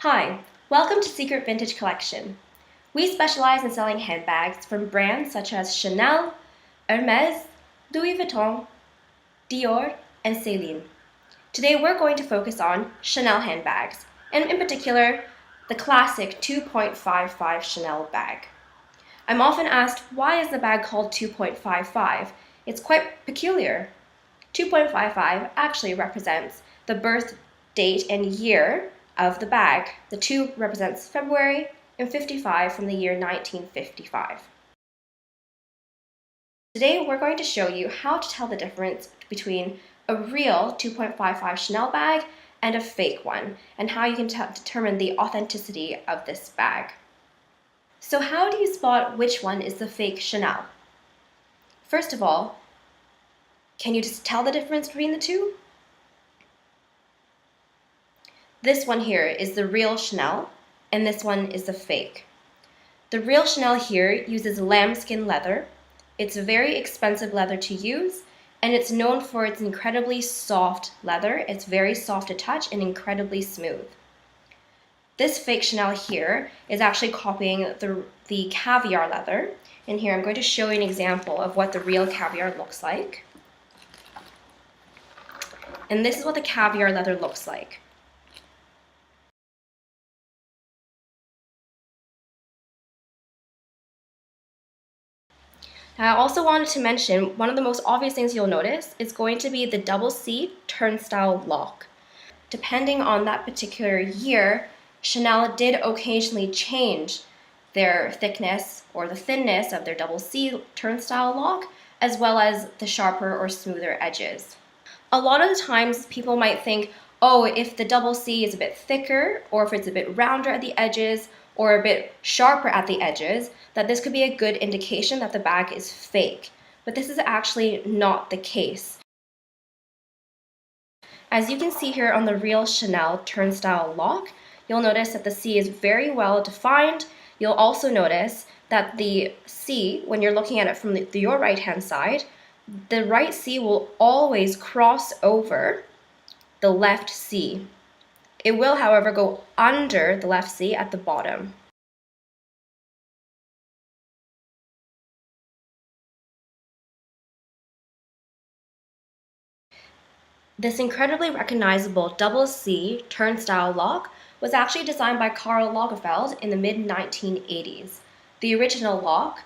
Hi, welcome to Secret Vintage Collection. We specialize in selling handbags from brands such as Chanel, Hermes, Louis Vuitton, Dior, and Celine. Today we're going to focus on Chanel handbags, and in particular, the classic 2.55 Chanel bag. I'm often asked, why is the bag called 2.55? It's quite peculiar. 2.55 actually represents the birth date and year of the bag. The 2 represents February and 55 from the year 1955. Today we're going to show you how to tell the difference between a real 2.55 Chanel bag and a fake one, and how you can determine the authenticity of this bag. So how do you spot which one is the fake Chanel? First of all, can you just tell the difference between the two? This one here is the real Chanel, and this one is the fake. The real Chanel here uses lambskin leather. It's a very expensive leather to use, and it's known for its incredibly soft leather. It's very soft to touch and incredibly smooth. This fake Chanel here is actually copying the caviar leather. And here I'm going to show you an example of what the real caviar looks like. And this is what the caviar leather looks like. Now, I also wanted to mention one of the most obvious things you'll notice is going to be the double C turnstile lock. Depending on that particular year, Chanel did occasionally change their thickness or the thinness of their double C turnstile lock, as well as the sharper or smoother edges. A lot of the times people might think, oh, if the double C is a bit thicker, or if it's a bit rounder at the edges, or a bit sharper at the edges, that this could be a good indication that the bag is fake. But this is actually not the case. As you can see here on the real Chanel turnstile lock, you'll notice that the C is very well defined. You'll also notice that the C, when you're looking at it from your right-hand side, the right C will always cross over the left C. It will, however, go under the left C at the bottom. This incredibly recognizable double C turnstile lock was actually designed by Karl Lagerfeld in the mid-1980s. The original lock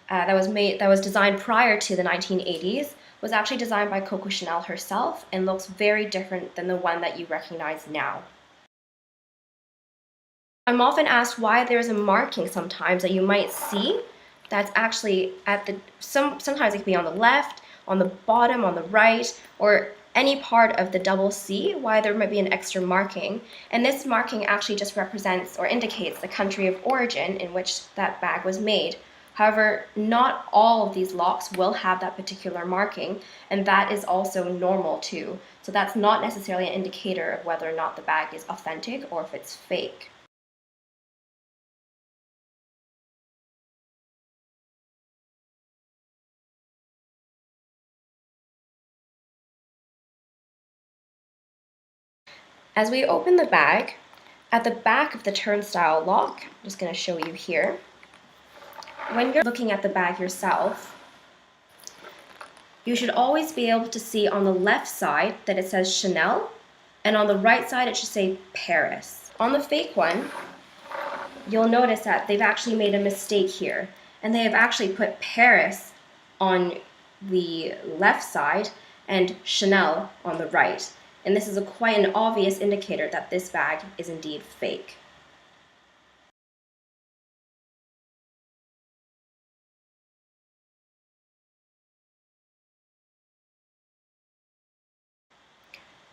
that was designed prior to the 1980s was actually designed by Coco Chanel herself and looks very different than the one that you recognize now. I'm often asked why there's a marking sometimes that you might see that's actually sometimes it can be on the left, on the bottom, on the right, or any part of the double C, why there might be an extra marking. And this marking actually just represents or indicates the country of origin in which that bag was made. However, not all of these locks will have that particular marking, and that is also normal too. So that's not necessarily an indicator of whether or not the bag is authentic or if it's fake. As we open the bag, at the back of the turnstile lock, I'm just going to show you here, when you're looking at the bag yourself, you should always be able to see on the left side that it says Chanel, and on the right side it should say Paris. On the fake one, you'll notice that they've actually made a mistake here, and they have actually put Paris on the left side and Chanel on the right. And this is quite an obvious indicator that this bag is indeed fake.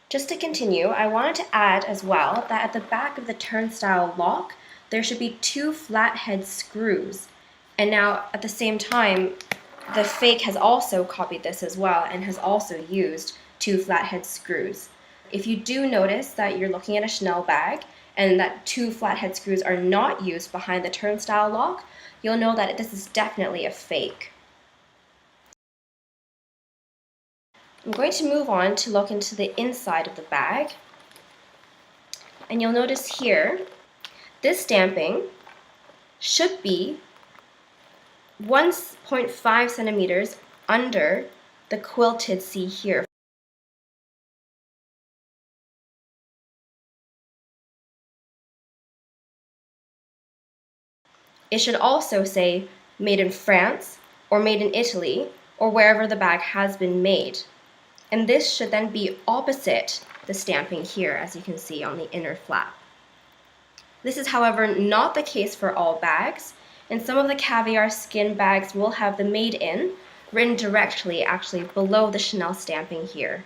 Just to continue, I wanted to add as well that at the back of the turnstile lock, there should be 2 flathead screws. And now, at the same time, the fake has also copied this as well and has also used 2 flathead screws. If you do notice that you're looking at a Chanel bag and that 2 flathead screws are not used behind the turnstile lock, you'll know that this is definitely a fake. I'm going to move on to look into the inside of the bag. And you'll notice here, this stamping should be 1.5 centimeters under the quilted C here. It should also say made in France or made in Italy or wherever the bag has been made. And this should then be opposite the stamping here, as you can see on the inner flap. This is, however, not the case for all bags, and some of the caviar skin bags will have the made in written directly actually below the Chanel stamping here.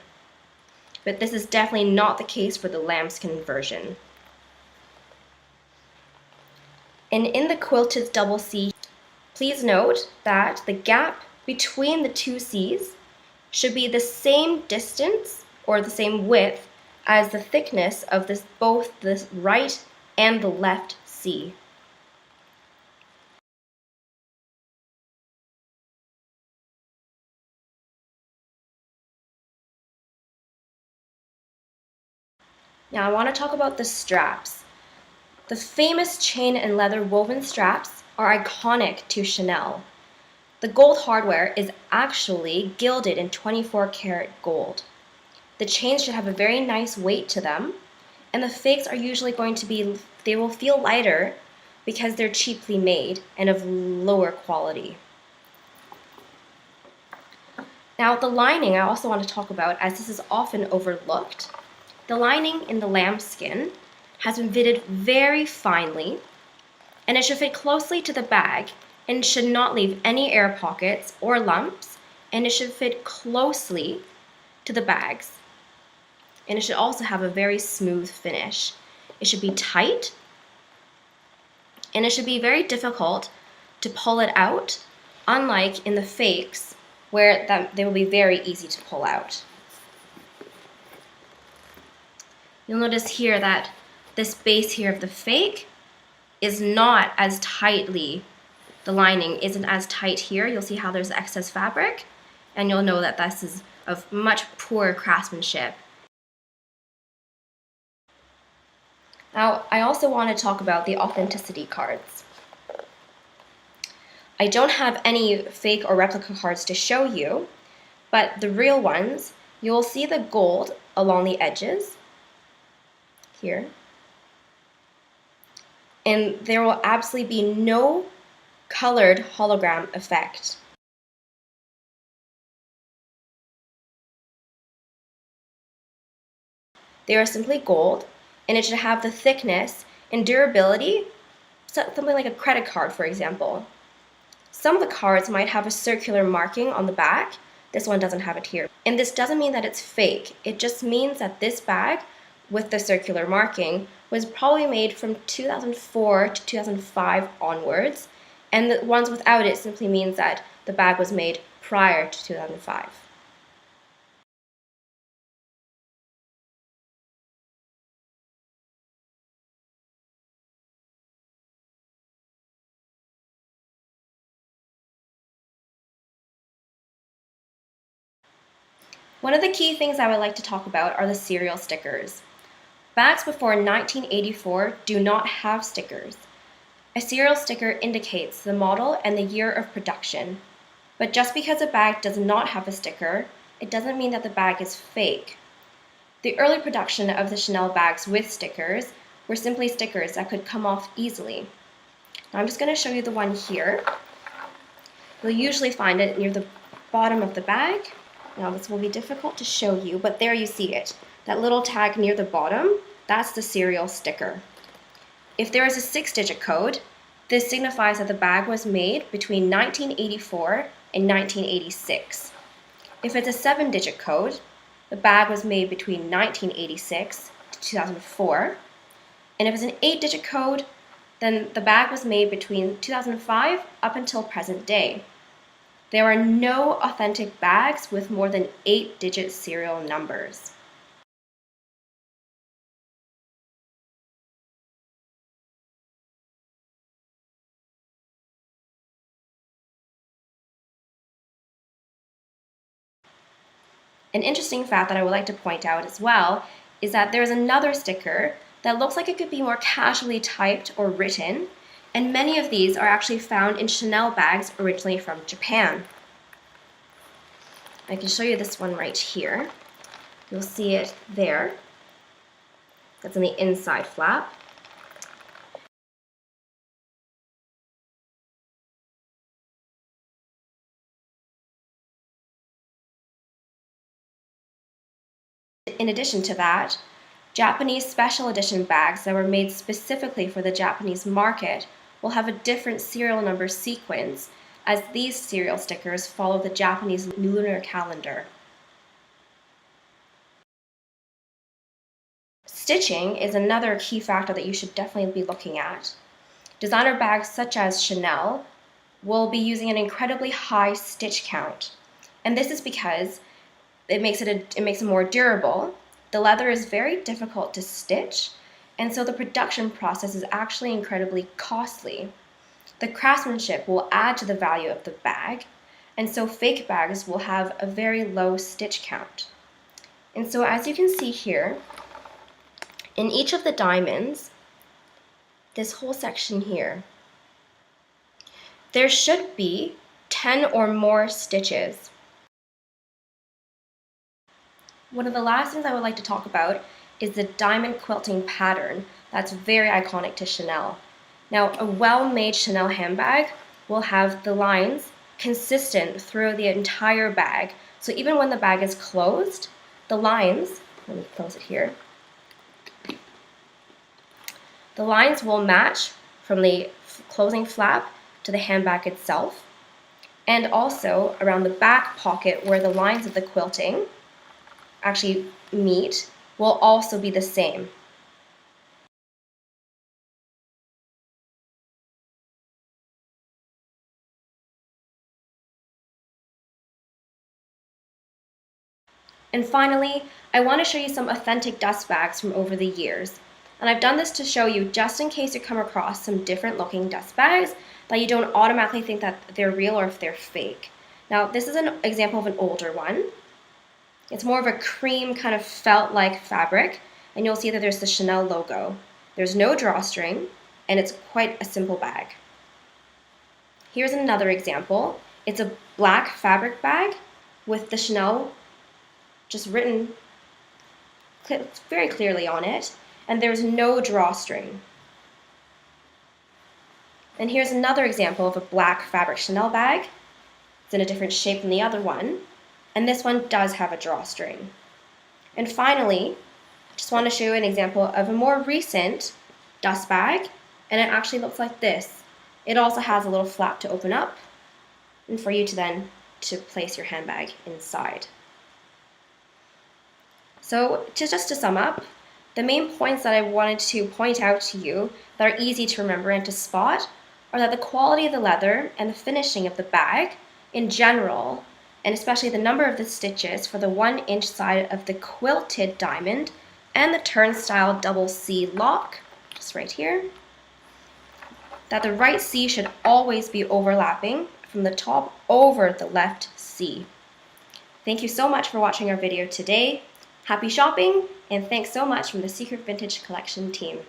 But this is definitely not the case for the lambskin version. And in the quilted double C, please note that the gap between the two C's should be the same distance or the same width as the thickness of both the right and the left C. Now I want to talk about the straps. The famous chain and leather woven straps are iconic to Chanel. The gold hardware is actually gilded in 24 karat gold. The chains should have a very nice weight to them, and the fakes are usually going to be, they will feel lighter because they're cheaply made and of lower quality. Now the lining I also want to talk about, as this is often overlooked. The lining in the lambskin has been fitted very finely, and it should fit closely to the bag and should not leave any air pockets or lumps, and it should fit closely to the bags. And it should also have a very smooth finish. It should be tight, and it should be very difficult to pull it out, unlike in the fakes where they will be very easy to pull out. You'll notice here that this base here of the fake is not as tightly, the lining isn't as tight here. You'll see how there's excess fabric, and you'll know that this is of much poorer craftsmanship. Now, I also want to talk about the authenticity cards. I don't have any fake or replica cards to show you, but the real ones, you'll see the gold along the edges here. And there will absolutely be no colored hologram effect. They are simply gold, and it should have the thickness and durability, something like a credit card, for example. Some of the cards might have a circular marking on the back. This one doesn't have it here. And this doesn't mean that it's fake. It just means that this bag with the circular marking was probably made from 2004 to 2005 onwards, and the ones without it simply means that the bag was made prior to 2005. One of the key things I would like to talk about are the serial stickers. Bags before 1984 do not have stickers. A serial sticker indicates the model and the year of production. But just because a bag does not have a sticker, it doesn't mean that the bag is fake. The early production of the Chanel bags with stickers were simply stickers that could come off easily. Now I'm just going to show you the one here. You'll usually find it near the bottom of the bag. Now this will be difficult to show you, but there you see it. That little tag near the bottom, that's the serial sticker. If there is a 6-digit code, this signifies that the bag was made between 1984 and 1986. If it's a 7-digit code, the bag was made between 1986 to 2004. And if it's an 8-digit code, then the bag was made between 2005 up until present day. There are no authentic bags with more than 8-digit serial numbers. An interesting fact that I would like to point out as well is that there is another sticker that looks like it could be more casually typed or written, and many of these are actually found in Chanel bags originally from Japan. I can show you this one right here. You'll see it there. That's in the inside flap. In addition to that, Japanese special edition bags that were made specifically for the Japanese market will have a different serial number sequence, as these serial stickers follow the Japanese lunar calendar. Stitching is another key factor that you should definitely be looking at. Designer bags such as Chanel will be using an incredibly high stitch count, and this is because it makes it more durable. The leather is very difficult to stitch, and so the production process is actually incredibly costly. The craftsmanship will add to the value of the bag, and so fake bags will have a very low stitch count. And so as you can see here, in each of the diamonds, this whole section here, there should be 10 or more stitches. One of the last things I would like to talk about is the diamond quilting pattern that's very iconic to Chanel. Now, a well-made Chanel handbag will have the lines consistent through the entire bag. So even when the bag is closed, the lines, let me close it here, the lines will match from the closing flap to the handbag itself, and also around the back pocket where the lines of the quilting actually meet will also be the same. And finally, I want to show you some authentic dust bags from over the years. And I've done this to show you, just in case you come across some different looking dust bags, that you don't automatically think that they're real or if they're fake. Now, this is an example of an older one. It's more of a cream kind of felt-like fabric, and you'll see that there's the Chanel logo. There's no drawstring, and it's quite a simple bag. Here's another example. It's a black fabric bag with the Chanel just written very clearly on it, and there's no drawstring. And here's another example of a black fabric Chanel bag. It's in a different shape than the other one, and this one does have a drawstring. And finally, I just want to show you an example of a more recent dust bag, and it actually looks like this. It also has a little flap to open up, and for you to then place your handbag inside. So just to sum up, the main points that I wanted to point out to you that are easy to remember and to spot are that the quality of the leather and the finishing of the bag in general, and especially the number of the stitches for the 1-inch side of the quilted diamond and the turnstile double C lock, just right here, that the right C should always be overlapping from the top over the left C. Thank you so much for watching our video today. Happy shopping, and thanks so much from the Secret Vintage Collection team.